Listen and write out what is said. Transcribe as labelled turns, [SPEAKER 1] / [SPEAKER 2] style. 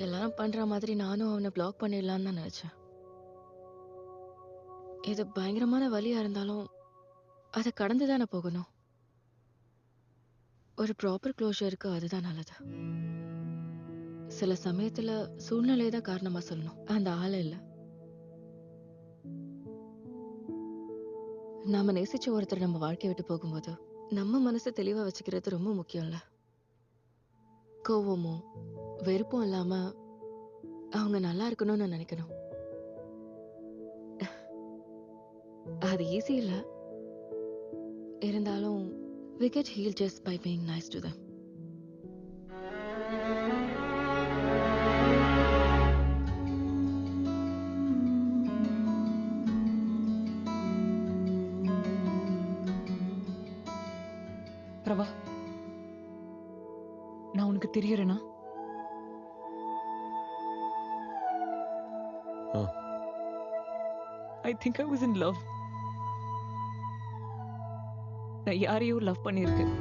[SPEAKER 1] எல்லாரும் பண்ற மாதிரி நானும் அவனை பிளாக் பண்ணிடலான்னு தான் நினைச்சேன். இது பயங்கரமான வலியா இருந்தாலும் அதை கடந்து தானே போகணும். ஒரு ப்ராப்பர் க்ளோஷருக்கு அதுதான் நல்லது. சில சமயத்துல சூழ்நிலை தான் காரணமா சொல்லணும், அந்த ஆள் இல்ல. நாம நேசிச்ச ஒருத்தர் நம்ம வாழ்க்கைய விட்டு போகும்போது நம்ம மனசை தெளிவா வச்சுக்கிறது ரொம்ப முக்கியம்ல. கோவமோ வெறுப்பும் இல்லாம அவங்க நல்லா இருக்கணும்னு நான் நினைக்கணும். அது ஈஸி இல்ல. இருந்தாலும் we get healed just by being nice to them.
[SPEAKER 2] Prabha, நான் உனக்கு தெரியறேனா? I think I was in love. நான் யாரையோ லவ் பண்ணியிருக்கேன்.